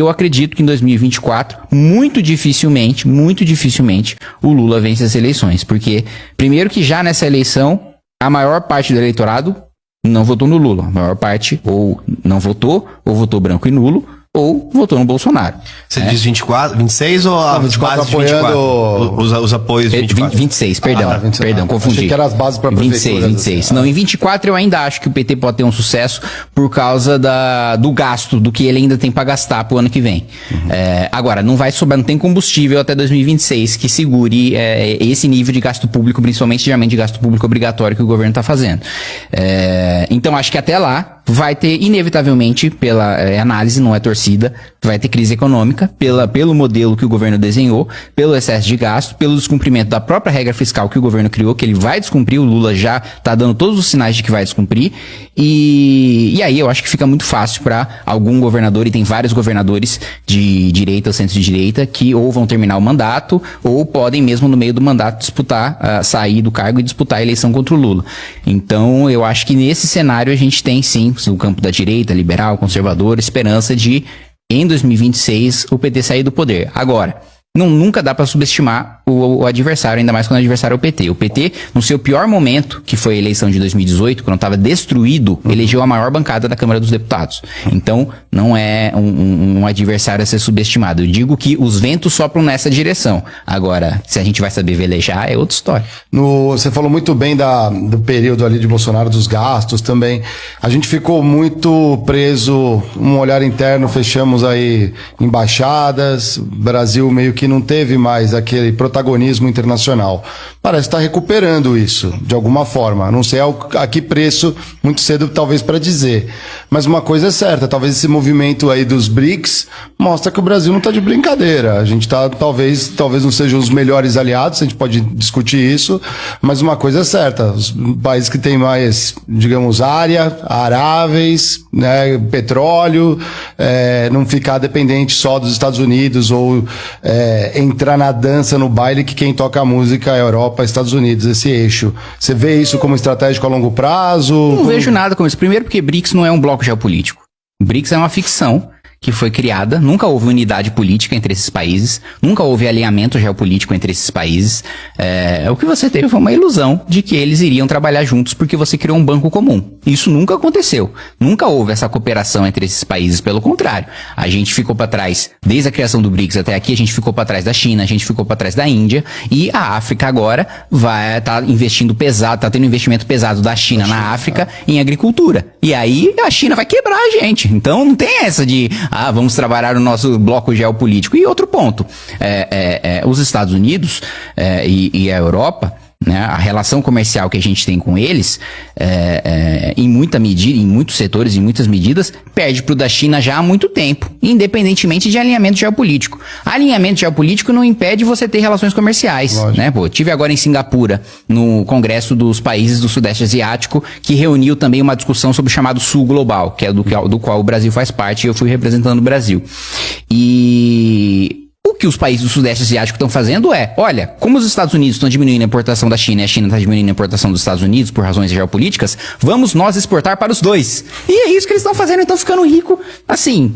eu acredito que em 2024, muito dificilmente, o Lula vence as eleições. Porque, primeiro que já nessa eleição, a maior parte do eleitorado não votou no Lula. A maior parte ou não votou, ou votou branco e nulo, ou votou no Bolsonaro. Você diz 24, 26 ou a base de 24? Os apoios de 24? 26, perdão, confundi. Achei que era as bases para 26. Não, em 24 eu ainda acho que o PT pode ter um sucesso por causa do gasto, do que ele ainda tem para gastar pro ano que vem. Agora, não vai sobrar, não tem combustível até 2026 que segure esse nível de gasto público, principalmente de gasto público obrigatório que o governo tá fazendo. Então, acho que até lá vai ter, inevitavelmente, pela análise, não é torcida, vai ter crise econômica, pelo modelo que o governo desenhou, pelo excesso de gasto, pelo descumprimento da própria regra fiscal que o governo criou, que ele vai descumprir, o Lula já tá dando todos os sinais de que vai descumprir, e aí eu acho que fica muito fácil para algum governador, e tem vários governadores de direita ou centro-direita, que ou vão terminar o mandato, ou podem mesmo no meio do mandato disputar, sair do cargo e disputar a eleição contra o Lula. Então eu acho que nesse cenário a gente tem sim, no campo da direita, liberal, conservador, esperança de, em 2026, o PT sair do poder. Agora, nunca dá para subestimar o adversário, ainda mais quando o adversário é o PT. O PT, no seu pior momento, que foi a eleição de 2018, quando estava destruído, elegeu a maior bancada da Câmara dos Deputados. Então, não é um adversário a ser subestimado. Eu digo que os ventos sopram nessa direção. Agora, se a gente vai saber velejar, é outra história. Você falou muito bem do período ali de Bolsonaro, dos gastos também. A gente ficou muito preso, um olhar interno, fechamos aí embaixadas, Brasil meio que não teve mais aquele protagonismo internacional. Parece estar recuperando isso, de alguma forma. Não sei a que preço, muito cedo talvez para dizer. Mas uma coisa é certa, talvez esse movimento aí dos BRICS mostra que o Brasil não está de brincadeira. A gente está, talvez não sejam os melhores aliados, a gente pode discutir isso, mas uma coisa é certa, os países que têm mais, digamos, área, aráveis, né, petróleo, não ficar dependente só dos Estados Unidos ou entrar na dança, no baile, que quem toca a música é a Europa, Estados Unidos, esse eixo. Você vê isso como estratégico a longo prazo? Não vejo nada como isso. Primeiro porque BRICS não é um bloco geopolítico. BRICS é uma ficção que foi criada, nunca houve unidade política entre esses países, nunca houve alinhamento geopolítico entre esses países. O que você teve foi uma ilusão de que eles iriam trabalhar juntos porque você criou um banco comum. Isso nunca aconteceu. Nunca houve essa cooperação entre esses países, pelo contrário. A gente ficou para trás, desde a criação do BRICS até aqui, a gente ficou para trás da China, a gente ficou para trás da Índia, e a África agora vai estar investindo pesado, tá tendo investimento pesado da China na África em agricultura. E aí a China vai quebrar a gente. Então não tem essa de vamos trabalhar o nosso bloco geopolítico. E outro ponto, os Estados Unidos e a Europa, né, a relação comercial que a gente tem com eles, em muita medida, em muitos setores, em muitas medidas, perde para o da China já há muito tempo, independentemente de alinhamento geopolítico. Alinhamento geopolítico não impede você ter relações comerciais, né? Tive agora em Singapura, no Congresso dos Países do Sudeste Asiático, que reuniu também uma discussão sobre o chamado Sul Global, que é do qual o Brasil faz parte, e eu fui representando o Brasil. E o que os países do Sudeste Asiático estão fazendo olha, como os Estados Unidos estão diminuindo a importação da China e a China está diminuindo a importação dos Estados Unidos por razões geopolíticas, vamos nós exportar para os dois. E é isso que eles estão fazendo, então ficando rico, assim,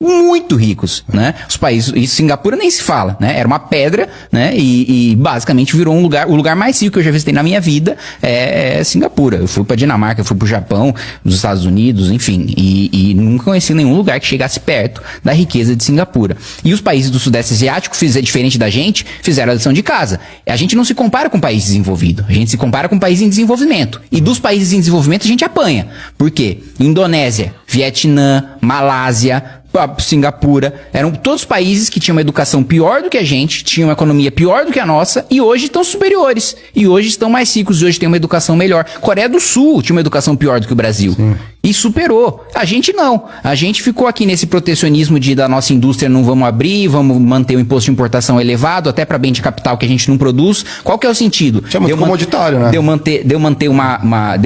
muito ricos, né? Os países, e Singapura nem se fala, né? Era uma pedra, né? E basicamente virou o lugar mais rico que eu já visitei na minha vida é Singapura. Eu fui pra Dinamarca, eu fui pro Japão, os Estados Unidos, enfim, e nunca conheci nenhum lugar que chegasse perto da riqueza de Singapura. E os países do Sudeste Asiático, diferente da gente, fizeram a lição de casa. A gente não se compara com país desenvolvido, a gente se compara com país em desenvolvimento. E dos países em desenvolvimento a gente apanha. Por quê? Indonésia, Vietnã, Malásia, Singapura, eram todos países que tinham uma educação pior do que a gente, tinham uma economia pior do que a nossa, e hoje estão superiores, e hoje estão mais ricos, e hoje têm uma educação melhor. Coreia do Sul tinha uma educação pior do que o Brasil. Sim. E superou. A gente não. A gente ficou aqui nesse protecionismo da nossa indústria, não vamos abrir, vamos manter o imposto de importação elevado, até para bem de capital que a gente não produz. Qual que é o sentido? É muito comoditário, né? De eu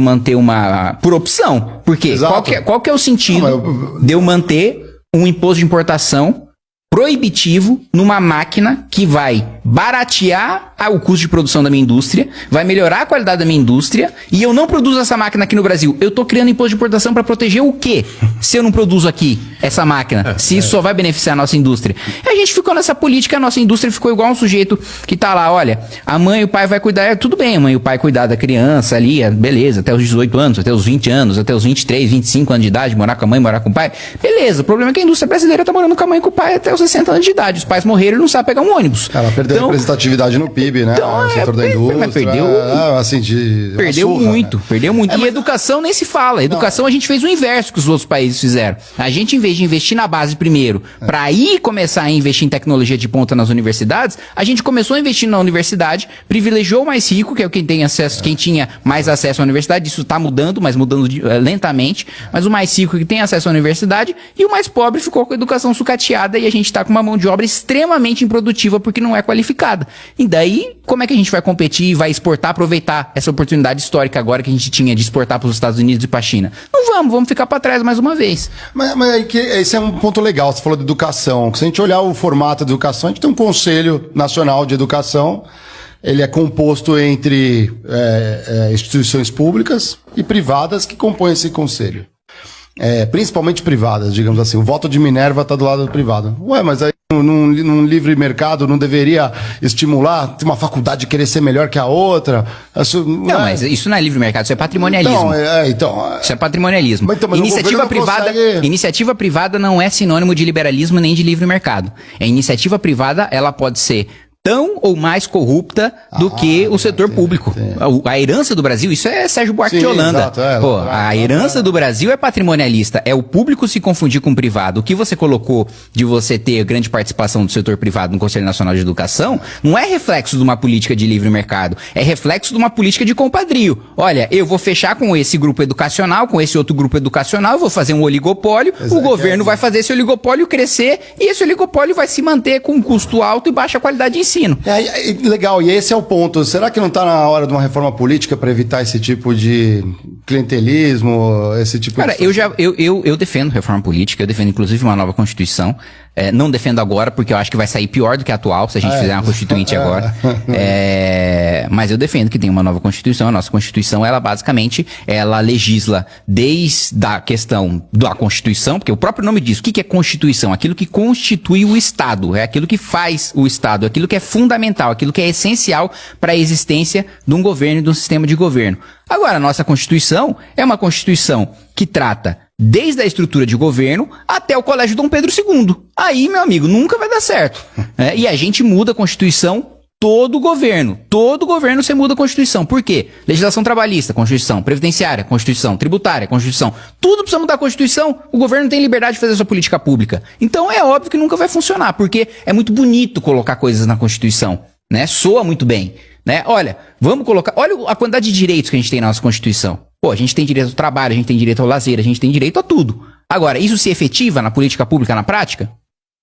manter uma por opção. Porque qual que é o sentido de eu manter um imposto de importação proibitivo numa máquina que vai baratear o custo de produção da minha indústria, vai melhorar a qualidade da minha indústria, e eu não produzo essa máquina aqui no Brasil. Eu tô criando imposto de importação para proteger o quê? Se eu não produzo aqui essa máquina, se isso só vai beneficiar a nossa indústria. E a gente ficou nessa política, a nossa indústria ficou igual um sujeito que tá lá, olha, a mãe e o pai vai cuidar, tudo bem, a mãe e o pai cuidar da criança ali, beleza, até os 18 anos, até os 20 anos, até os 23, 25 anos de idade, morar com a mãe, morar com o pai, beleza. O problema é que a indústria brasileira tá morando com a mãe e com o pai até os 60 anos de idade. Os pais morreram e não sabem pegar um ônibus. Ela perdeu representatividade no PIB, né? Então, o setor da indústria. Mas perdeu, assim, perdeu surra, muito, né? perdeu muito. E educação nem se fala. Educação a gente fez o inverso que os outros países fizeram. A gente, em vez de investir na base primeiro, para aí começar a investir em tecnologia de ponta nas universidades, a gente começou a investir na universidade, privilegiou o mais rico, que é quem tem acesso, quem tinha mais acesso à universidade. Isso tá mudando, mas mudando lentamente. Mas o mais rico que tem acesso à universidade e o mais pobre ficou com a educação sucateada e a gente tá com uma mão de obra extremamente improdutiva porque não é qualificada. E daí, como é que a gente vai competir e vai exportar, aproveitar essa oportunidade histórica agora que a gente tinha de exportar para os Estados Unidos e para a China? Não vamos ficar para trás mais uma vez. Mas esse é um ponto legal, você falou de educação. Se a gente olhar o formato da educação, a gente tem um Conselho Nacional de Educação, ele é composto entre instituições públicas e privadas que compõem esse conselho. Principalmente privadas, digamos assim. O voto de Minerva está do lado do privado. Ué, mas aí num livre mercado não deveria estimular uma faculdade querer ser melhor que a outra? Não, mas isso não é livre mercado, isso é patrimonialismo. Isso é patrimonialismo. Então, mas iniciativa privada não é sinônimo de liberalismo nem de livre mercado. A iniciativa privada, ela pode ser tão ou mais corrupta do que o setor público. A herança do Brasil, isso é Sérgio Buarque de Holanda. Exato, a herança do Brasil é patrimonialista. É o público se confundir com o privado. O que você colocou de você ter grande participação do setor privado no Conselho Nacional de Educação não é reflexo de uma política de livre mercado. É reflexo de uma política de compadrio. Olha, eu vou fechar com esse grupo educacional, com esse outro grupo educacional, eu vou fazer um oligopólio, o governo vai fazer esse oligopólio crescer e esse oligopólio vai se manter com um custo alto e baixa qualidade de ensino. Legal, e esse é o ponto. Será que não está na hora de uma reforma política para evitar esse tipo de clientelismo, esse tipo Cara, de... eu defendo reforma política, eu defendo inclusive uma nova Constituição. Não defendo agora, porque eu acho que vai sair pior do que a atual, se a gente fizer uma Constituinte agora. Mas eu defendo que tem uma nova Constituição. A nossa Constituição, ela basicamente, ela legisla desde a questão da Constituição, porque o próprio nome diz, o que é Constituição? Aquilo que constitui o Estado, é aquilo que faz o Estado, aquilo que é fundamental, aquilo que é essencial para a existência de um governo e de um sistema de governo. Agora, a nossa Constituição é uma Constituição que trata desde a estrutura de governo até o Colégio Dom Pedro II. Aí, meu amigo, nunca vai dar certo. E a gente muda a Constituição todo governo. Todo governo você muda a Constituição. Por quê? Legislação trabalhista, Constituição. Previdenciária, Constituição. Tributária, Constituição. Tudo precisa mudar a Constituição. O governo tem liberdade de fazer sua política pública. Então é óbvio que nunca vai funcionar, porque é muito bonito colocar coisas na Constituição, né? Soa muito bem, né? Olha, vamos colocar... Olha a quantidade de direitos que a gente tem na nossa Constituição. Pô, a gente tem direito ao trabalho, a gente tem direito ao lazer, a gente tem direito a tudo. Agora, isso se efetiva na política pública, na prática?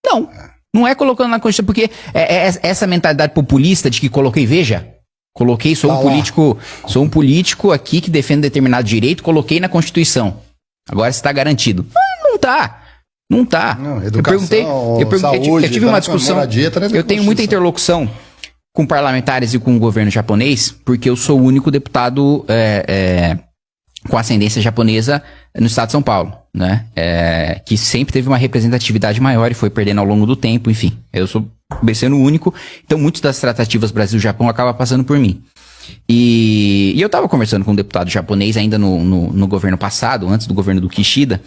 Não. Não é colocando na Constituição, porque essa mentalidade populista de que sou um político aqui que defende determinado direito, coloquei na Constituição. Agora está garantido. Não tá. Não tá. Não, educação, eu perguntei, eu tive uma discussão, eu tenho muita interlocução com parlamentares e com o governo japonês, porque eu sou o único deputado com ascendência japonesa no estado de São Paulo, né? Que sempre teve uma representatividade maior e foi perdendo ao longo do tempo, enfim. Eu sou sendo o único, então muitas das tratativas Brasil-Japão acabam passando por mim. E eu tava conversando com um deputado japonês ainda no governo passado, antes do governo do Kishida,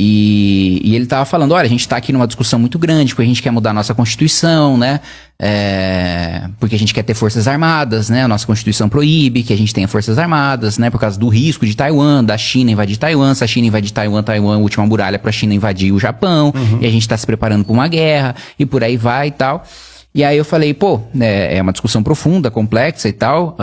e ele tava falando, olha, a gente tá aqui numa discussão muito grande, porque a gente quer mudar a nossa Constituição, né? Porque a gente quer ter forças armadas, né? A nossa Constituição proíbe que a gente tenha forças armadas, né? Por causa do risco de Taiwan, da China invadir Taiwan. Se a China invadir Taiwan é a última muralha pra China invadir o Japão. E a gente tá se preparando pra uma guerra, e por aí vai e tal. E aí eu falei, é uma discussão profunda, complexa e tal,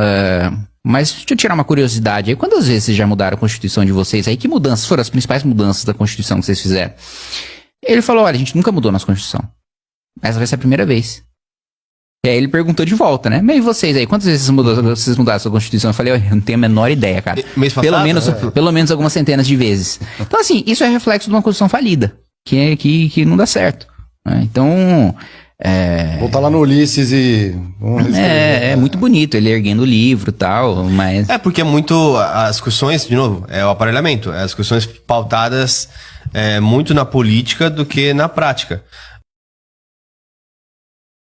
mas deixa eu tirar uma curiosidade aí. Quantas vezes vocês já mudaram a Constituição de vocês aí? Que mudanças foram as principais mudanças da Constituição que vocês fizeram? Ele falou, olha, a gente nunca mudou a nossa Constituição. Essa vai ser a primeira vez. E aí ele perguntou de volta, né? Mas e vocês aí? Quantas vezes vocês mudaram a sua Constituição? Eu falei, eu não tenho a menor ideia, cara. Mês passado, pelo menos algumas centenas de vezes. Então assim, isso é reflexo de uma Constituição falida, que não dá certo. Né? Então... Voltar lá no Ulisses e... É muito bonito ele erguendo o livro e tal, mas... Porque é muito... As questões, de novo, é o aparelhamento. As questões pautadas muito na política do que na prática.